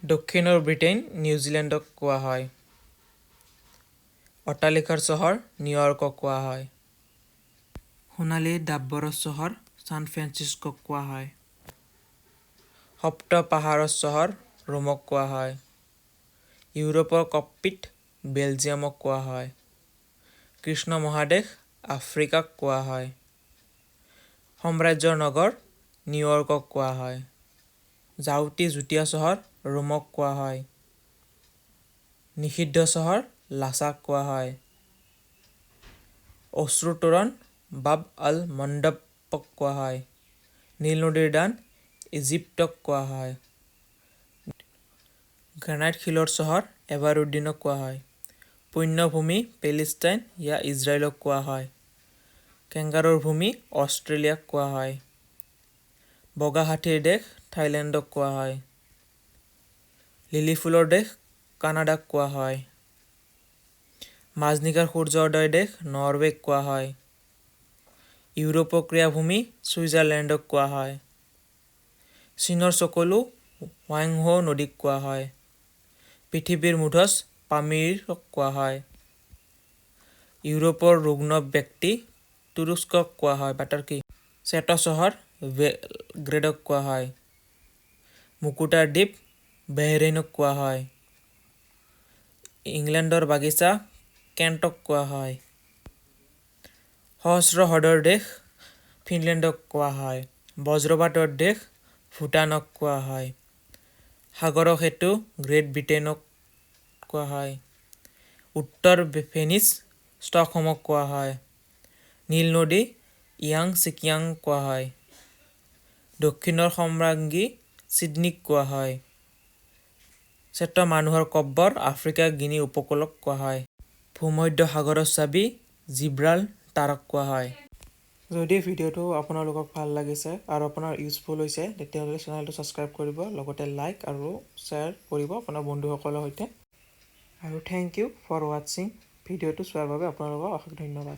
দক্ষিণৰ ব্ৰিটেইন নিউজিলেণ্ডক কোৱা হয়। অট্টালিকাৰ চহৰ নিউয়ৰ্কক কোৱা হয়। সোণালী ডাবৰৰ চহৰ ছান ফ্ৰান্সিস্কোক কোৱা হয়। সপ্ত পাহাৰৰ চহৰ ৰোমক কোৱা হয়। ইউৰোপৰ ককপিট বেলজিয়ামক কোৱা হয়। কৃষ্ণ মহাদেশ আফ্ৰিকাক কোৱা হয়। সাম্ৰাজ্যৰ নগৰ নিউয়ৰ্কক কোৱা হয়। যাউতি যুটীয়া চহৰ ৰোমক কোৱা হয়। নিষিদ্ধ চহৰ লাছাক কোৱা হয়। অশ্ৰুৰ তোৰণ বাব আল মণ্ডবক কোৱা হয়। নীল নদীৰ দান ইজিপ্তক কোৱা হয়। গ্ৰানাইট শিলৰ চহৰ এবাৰুদ্দিনক কোৱা হয়। পুণ্যভূমি পেলেষ্টাইন ইয়া ইজৰাইলক কোৱা হয়। কেংগাৰুৰ ভূমি অষ্ট্ৰেলিয়াক কোৱা হয়। বগা হাতীৰ দেশ থাইলেণ্ডক কোৱা হয়। লিলি ফুলৰ দেশ কানাডাক কোৱা হয়। মাজনিশাৰ সূৰ্যোদয়ৰ দেশ নৰৱেক কোৱা হয়। ইউৰোপৰ ক্ৰীড়াভূমি ছুইজাৰলেণ্ডক কোৱা হয়। চীনৰ চকলো হুৱাংহো নদীক কোৱা হয়। পৃথিৱীৰ মুধচ পামিৰক কোৱা হয়। ইউৰোপৰ ৰুগ্ন ব্যক্তি তুৰস্কক কোৱা হয় বা টাৰ্কি। শ্বেত চহৰ বেলগ্ৰেডক কোৱা হয়। মুকুতাৰ দ্বীপ বেহৰেইনক কোৱা হয়। ইংলেণ্ডৰ বাগিচা কেণ্টক কোৱা হয়। সহস্ৰ হ্ৰদৰ দেশ ফিনলেণ্ডক কোৱা হয়। বজ্ৰপাতৰ দেশ ভূটানক কোৱা হয়। সাগৰৰ সেতু গ্ৰেট ব্ৰিটেইনক কোৱা হয়। উত্তৰ ভেনিচ ষ্টকহোমক কোৱা হয়। নীল নদী ইয়াংচিকিয়াং কোৱা হয়। দক্ষিণৰ সম্ৰাজ্ঞী ছিডনীক কোৱা হয়। শ্বেত মানুহৰ কব্বৰ আফ্ৰিকা গিনি উপকূলক কোৱা হয়। ভূমধ্য সাগৰৰ চাবি জিব্ৰালটাৰক কোৱা হয়। যদি ভিডিঅ'টো আপোনালোকক ভাল লাগিছে আৰু আপোনাৰ ইউজফুল হৈছে তেতিয়াহ'লে চেনেলটো ছাবস্ক্ৰাইব কৰিব, লগতে লাইক আৰু শ্বেয়াৰ কৰিব আপোনাৰ বন্ধুসকলৰ সৈতে। আৰু থেংক ইউ ফৰ ৱাটছিং। ভিডিঅ'টো চোৱাৰ বাবে আপোনালোকক অশেষ ধন্যবাদ।